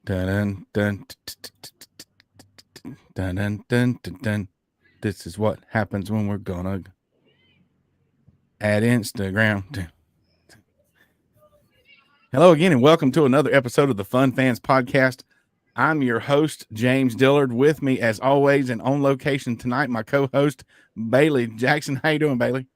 Dun, dun, dun, dun, dun, dun, dun. This is what happens when we're gonna add Instagram. Hello again, and welcome to another episode of the Fun Fans Podcast. I'm your host, James Dillard. With me, as always, and on location tonight, my co-host, Bailey Jackson. How you doing, Bailey?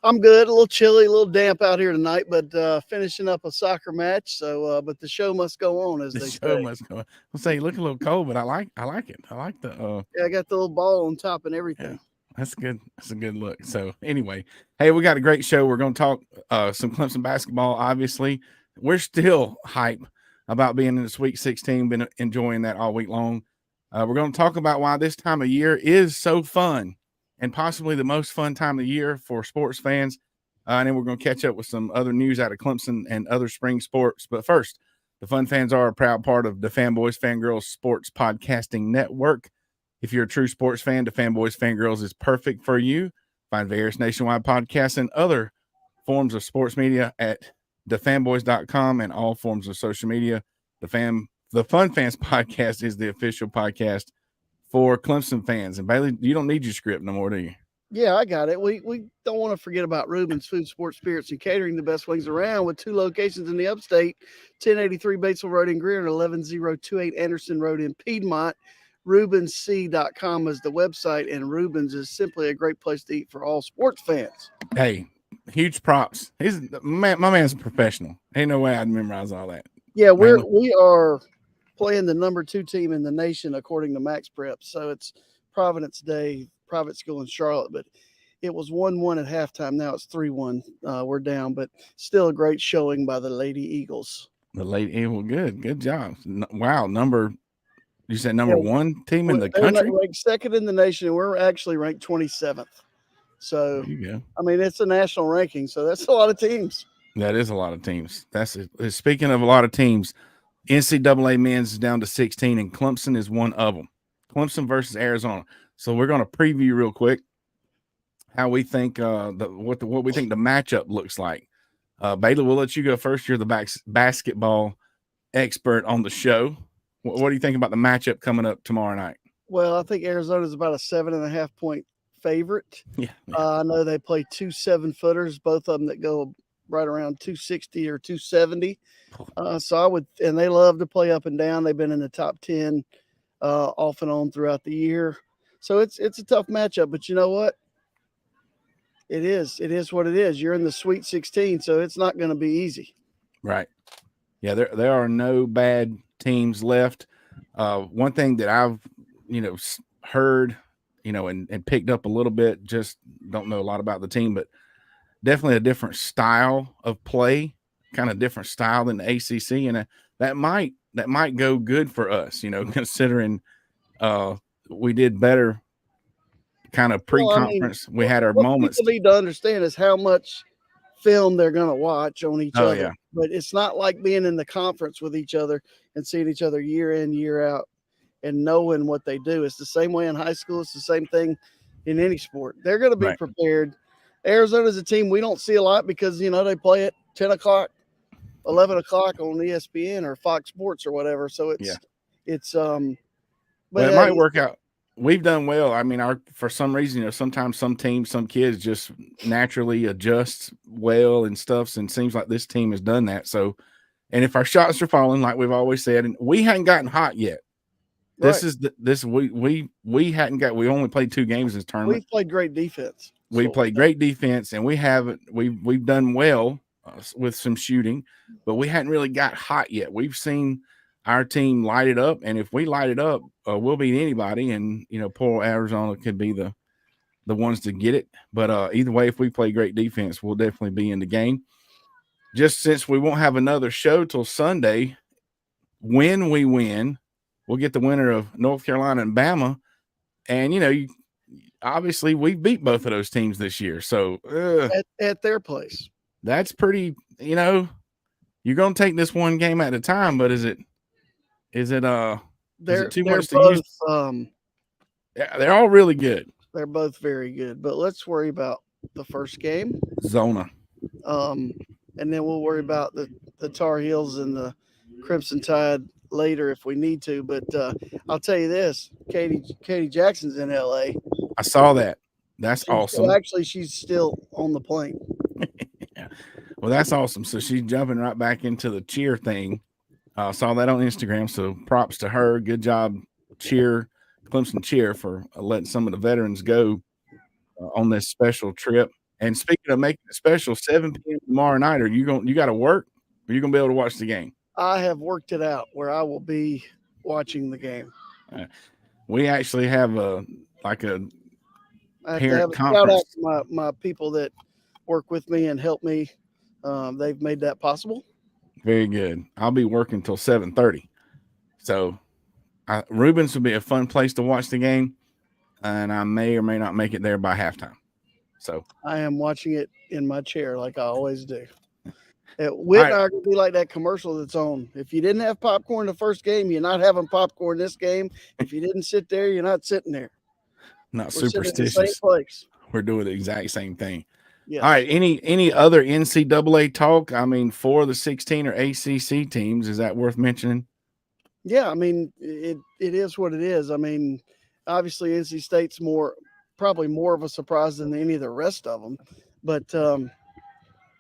I'm good. A little chilly, a little damp out here tonight, but finishing up a soccer match. But the show must go on, as The they show say. must go. I'll say you look a little cold, but I like it. I like the Yeah, I got the little ball on top and yeah. everything. That's good. That's a good look. So anyway, hey, we got a great show. We're going to talk some Clemson basketball. Obviously, we're still hype about being in the Sweet 16. Been enjoying that all week long. We're going to talk about why this time of year is so fun and possibly the most fun time of the year for sports fans. And then we're going to catch up with some other news out of Clemson and other spring sports. But first, the Fun Fans are a proud part of the Fanboys Fangirls Sports Podcasting Network. If you're a true sports fan, the Fanboys Fangirls is perfect for you. Find various nationwide podcasts and other forms of sports media at thefanboys.com and all forms of social media. The Fun Fans Podcast is the official podcast for Clemson fans. And Bailey, you don't need your script no more, do you? Yeah, I got it. We don't want to forget about Rubens Food, Sports, Spirits, and Catering, the best wings around, with 2 locations in the upstate, 1083 Batesville Road in Greer and 11028 Anderson Road in Piedmont. RubensC.com is the website, and Rubens is simply a great place to eat for all sports fans. Hey, huge props. My man's a professional. Ain't no way I'd memorize all that. Yeah, we Man, are playing the number 2 team in the nation according to Max Prep. So it's Providence Day, private school in Charlotte, but it was 1-1 at halftime. Now it's 3-1. We're down, but still a great showing by the Lady Eagles. the late Evil, good job. Wow, you said number Yeah, 1 team in the they're not country? ranked second in the nation, and we're actually ranked 27th. So, There you go. I mean, it's a national ranking, so that's a lot of teams. That is a lot of teams. That's it. Speaking of a lot of teams, NCAA men's is down to 16, and Clemson is one of them. Clemson versus Arizona. So we're going to preview real quick how we think what we think the matchup looks like. Bailey, we'll let you go first. You're the basketball expert on the show. What do you think about the matchup coming up tomorrow night? Well, I think Arizona's about a 7.5 point favorite. Yeah. I know they play 2 7-footers, both of them that go right around 260 or 270. So I would, and they love to play up and down. They've been in the top 10 off and on throughout the year. So it's a tough matchup, but you know what? It is what it is. You're in the Sweet 16, so it's not going to be easy. Right. Yeah, there are no bad teams left. One thing that I've heard, and picked up a little bit, just don't know a lot about the team, but definitely a different style of play, kind of different style than the ACC, and that might go good for us, considering we did better kind of pre-conference. We had our what moments. People need to understand is how much film they're going to watch on each other. Yeah. But it's not like being in the conference with each other and seeing each other year in, year out and knowing what they do. It's the same way in high school. It's the same thing in any sport. They're going to be prepared. Arizona's a team we don't see a lot because, they play at 10 o'clock, 11 o'clock on ESPN or Fox Sports or whatever. So but it might work out. We've done well. I mean, for some reason, sometimes some teams, some kids just naturally adjust well and stuff. And it seems like this team has done that. So, and if our shots are falling, like we've always said, and we hadn't gotten hot yet. Right. We hadn't got. We only played 2 games in this tournament. We played great defense. We played great defense, and we've done well with some shooting, but we hadn't really got hot yet. We've seen our team light it up, and if we light it up, we'll beat anybody. And poor Arizona could be the ones to get it. But either way, if we play great defense, we'll definitely be in the game. Just since we won't have another show till Sunday, when we win, we'll get the winner of North Carolina and Bama, and obviously we beat both of those teams this year. So at their place, that's pretty. You're going to take this one game at a time, but is it too much to use? Yeah, they're all really good. They're both very good, but let's worry about the first game, Zona. And then we'll worry about the Tar Heels and the Crimson Tide later if we need to. But I'll tell you this: Katie Jackson's in L.A. I saw that. That's Well, awesome. actually, she's still on the plane. Yeah. Well, that's awesome. So she's jumping right back into the cheer thing. Saw that on Instagram. So props to her. Good job, cheer, Clemson cheer, for letting some of the veterans go on this special trip. And speaking of making it special, 7 p.m. tomorrow night. You got to work? Or you gonna be able to watch the game? I have worked it out where I will be watching the game. We actually have a I have to have parent a shout out conference. to my people that work with me and help me. They've made that possible. Very good. I'll be working till 7:30. So Rubens would be a fun place to watch the game, and I may or may not make it there by halftime. So I am watching it in my chair like I always do. all Whit and right, I are going to be like that commercial that's on. If you didn't have popcorn the first game, you're not having popcorn this game. If you didn't sit there, you're not sitting there. not We're sitting at the same superstitious. place. We're doing the exact same thing. Yes. All right. Any other NCAA talk? I mean, for the 16 or ACC teams, is that worth mentioning? Yeah, I mean, it is what it is. I mean, obviously NC State's probably more of a surprise than any of the rest of them. But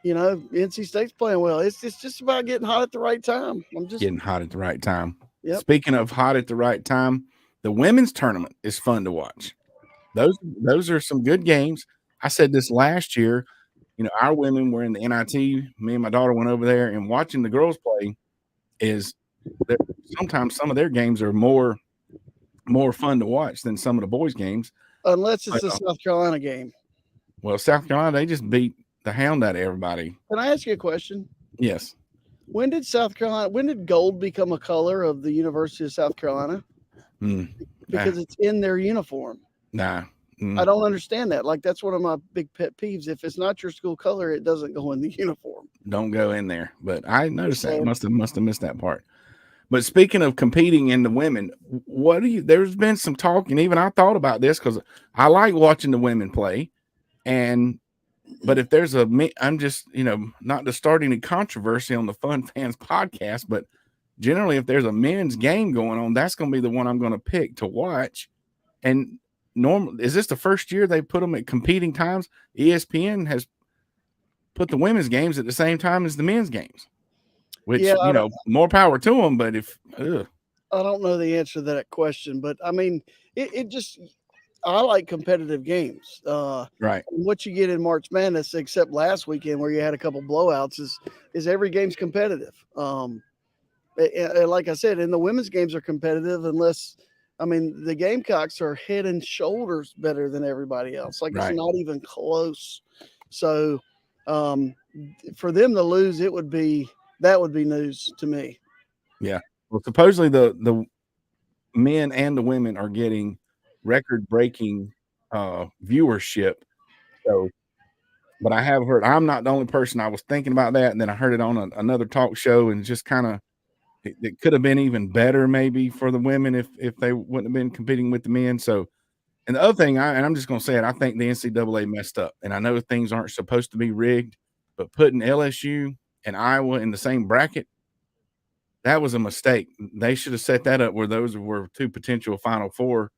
NC State's playing well. It's just about getting hot at the right time. Getting hot at the right time. Yep. Speaking of hot at the right time, the women's tournament is fun to watch. Those are some good games. I said this last year. Our women were in the NIT. Me and my daughter went over there, and watching the girls play is sometimes some of their games are more fun to watch than some of the boys' games. Unless it's a South Carolina game. Well, South Carolina, they just beat the hound out of everybody. Can I ask you a question? Yes. When did gold become a color of the University of South Carolina? Because it's in their uniform. Nah. I don't understand that. Like, that's one of my big pet peeves. If it's not your school color, it doesn't go in the uniform. Don't go in there. But I noticed that. Must have missed that part. But speaking of competing in the women, there's been some talk, and even I thought about this because I like watching the women play. But if there's I'm just, not to start any controversy on the Fun Fans podcast, but generally if there's a men's game going on, that's going to be the one I'm going to pick to watch. And is this the first year they put them at competing times? ESPN has put the women's games at the same time as the men's games, which, more power to them. But I don't know the answer to that question, but I mean, I like competitive games. Right. What you get in March Madness, except last weekend where you had a couple blowouts, is every game's competitive. And like I said, and the women's games are competitive the Gamecocks are head and shoulders better than everybody else. Like, right. It's not even close. So for them to lose, that would be news to me. Yeah. Well, supposedly the men and the women are getting record-breaking viewership. So, but I have heard, I'm not the only person. I was thinking about that, and then I heard it on another talk show, and just kind of it could have been even better maybe for the women if they wouldn't have been competing with the men. So, and the other thing, I'm just going to say it, I think the NCAA messed up, and I know things aren't supposed to be rigged, but putting LSU and Iowa in the same bracket, that was a mistake. They should have set that up where those were two potential Final Four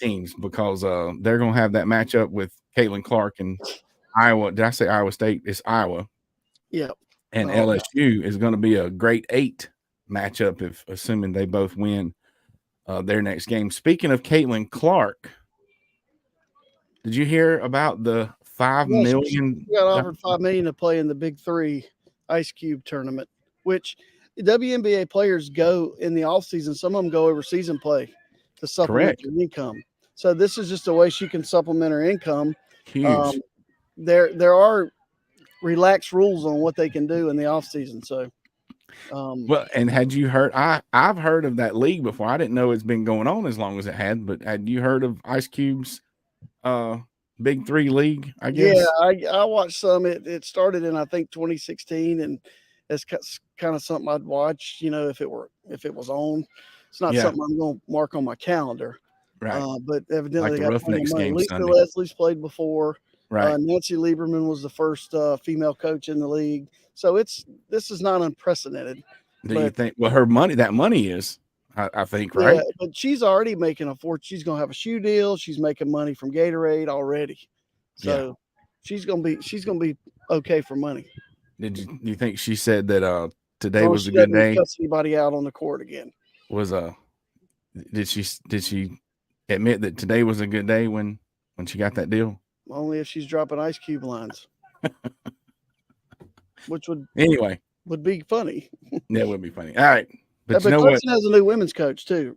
teams, because they're going to have that matchup with Caitlin Clark and Iowa. Did I say Iowa State? It's Iowa. Yeah. And LSU is going to be a great 8 matchup, if assuming they both win their next game. Speaking of Caitlin Clark, did you hear about the $5 million? She got offered $5 million to play in the Big 3 Ice Cube tournament, which WNBA players go in the offseason. Some of them go overseas and play to supplement their income. So this is just a way she can supplement her income. Huge. There are relaxed rules on what they can do in the offseason. So, well, and had you heard? I've heard of that league before. I didn't know it's been going on as long as it had. But had you heard of Ice Cube's Big 3 league? I guess. Yeah, I watched some. It started in, I think, 2016, and it's kind of something I'd watch. If it was on. It's not something I'm going to mark on my calendar. Right. But evidently like they the got plenty of money. Lisa Sunday. Leslie's played before. Right. Nancy Lieberman was the first female coach in the league. So this is not unprecedented. Do you But think? Well, her money, that money is, I think, yeah, right? but she's already making a fortune. She's gonna have a shoe deal. She's making money from Gatorade already. Yeah. So she's gonna be okay for money. Do you think she said that As today long as was a she good doesn't day? cuss anybody out on the court again. Was did she admit that today was a good day when she got that deal? Only if she's dropping ice cube lines, which Anyway, would be funny. that would be funny. All right, but you But know what? Clemson has a new women's coach too.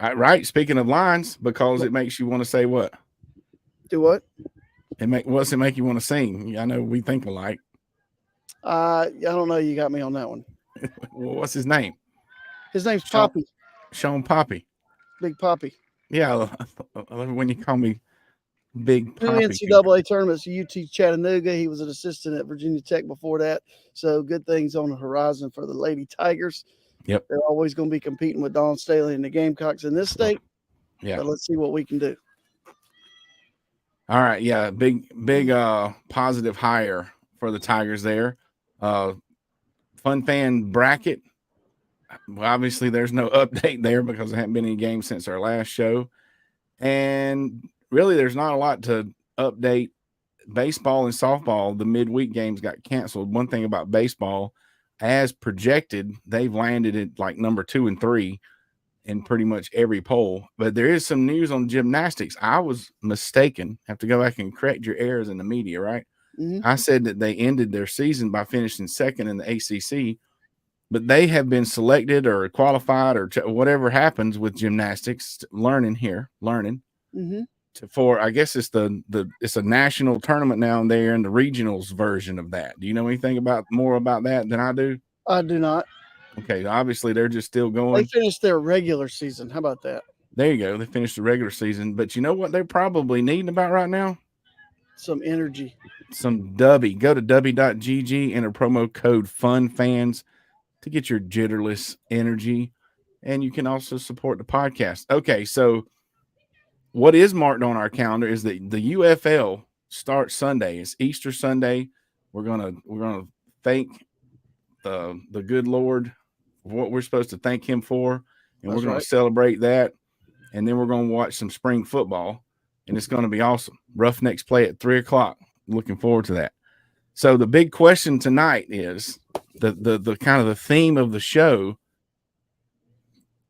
Right. Speaking of lines, because it makes you want to say what? Do what? What's it make you want to sing? I know we think alike. I don't know. You got me on that one. Well, what's his name? His name's Sean, Poppy, Sean Poppy. Big Poppy. Yeah, I love it when you call me Big Two Poppy. NCAA tournaments, UT Chattanooga. He was an assistant at Virginia Tech before that. So good things on the horizon for the Lady Tigers. Yep. They're always going to be competing with Dawn Staley and the Gamecocks in this state. Yeah. But let's see what we can do. All right. Yeah. Big positive hire for the Tigers there. Fun fan bracket. Well, obviously, there's no update there because there haven't been any games since our last show. And really, there's not a lot to update. Baseball and softball, the midweek games got canceled. One thing about baseball, as projected, they've landed at like number 2 and 3 in pretty much every poll. But there is some news on gymnastics. I was mistaken. Have to go back and correct your errors in the media, right? Mm-hmm. I said that they ended their season by finishing second in the ACC, but they have been selected or qualified or whatever happens with gymnastics, learning. Mm-hmm. For I guess it's it's a national tournament now, and they're in the regionals version of that. Do you know anything more about that than I do? I do not. Okay, obviously they're just still They going. finished their regular season. How about that? There you go. They finished the regular season, but you know what they're probably needing about right now? Some energy. Some dubby. Go to dubby.gg, enter promo code FUNFANS to get your jitterless energy, and you can also support the podcast. Okay, so what is marked on our calendar is that the UFL starts Sunday. It's Easter Sunday. We're gonna thank the good Lord for what we're supposed to thank Him for, and we're gonna celebrate that. And then we're gonna watch some spring football, and it's gonna be awesome. Roughnecks play at 3:00. Looking forward to that. So the big question tonight is the kind of the theme of the show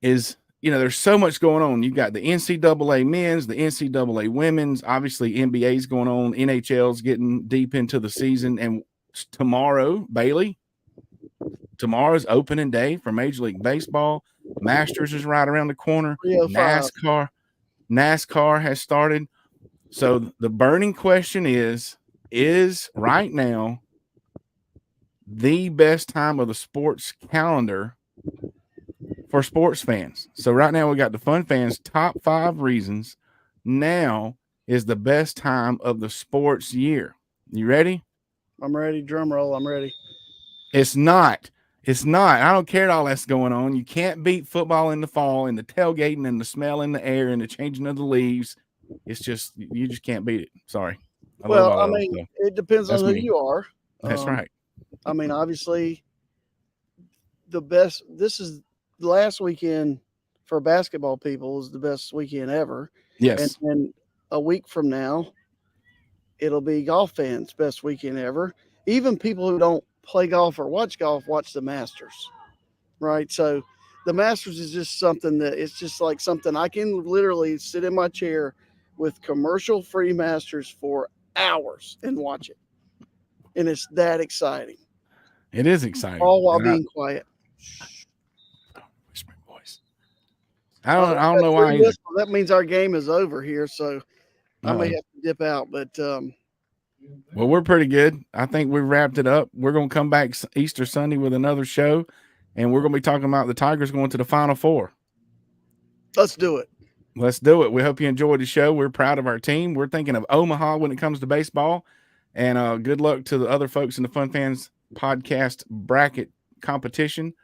is, there's so much going on. You've got the NCAA men's, the NCAA women's, obviously NBA's going on, NHL's getting deep into the season. And tomorrow, Bailey, tomorrow's opening day for Major League Baseball. Masters is right around the corner. NASCAR has started. So the burning question is right now the best time of the sports calendar for sports fans. So right now we got the Fun Fans top 5 reasons now is the best time of the sports year. You ready? I'm ready. Drum roll. I'm ready. It's not. I don't care all that's going on. You can't beat football in the fall and the tailgating and the smell in the air and the changing of the leaves. It's just, you just can't beat it. Sorry. It depends on who you are. That's right. I mean, obviously, this is the last weekend for basketball people is the best weekend ever. Yes. And a week from now, it'll be golf fans' best weekend ever. Even people who don't play golf or watch golf watch the Masters, right? So the Masters is just something that it's just like something I can literally sit in my chair with commercial-free Masters for hours and watch it. And it's that exciting. It is exciting. All while being quiet. Whispering voice. I don't know why either. That means our game is over here, so I may have to dip out. But well, we're pretty good. I think we wrapped it up. We're going to come back Easter Sunday with another show, and we're going to be talking about the Tigers going to the Final Four. Let's do it. Let's do it. We hope you enjoyed the show. We're proud of our team. We're thinking of Omaha when it comes to baseball. And good luck to the other folks in the Fun Fans podcast bracket competition.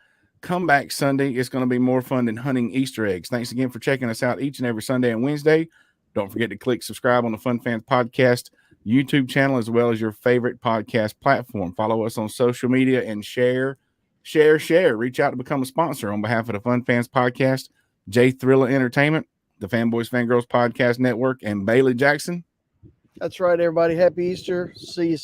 Come back Sunday. It's going to be more fun than hunting Easter eggs. Thanks again for checking us out each and every Sunday and Wednesday. Don't forget to click subscribe on the Fun Fans podcast YouTube channel as well as your favorite podcast platform. Follow us on social media and share share. Reach out to become a sponsor on behalf of the Fun Fans Podcast, J Thriller Entertainment, the Fanboys Fangirls Podcast Network, and Bailey Jackson. That's right, everybody. Happy Easter. See you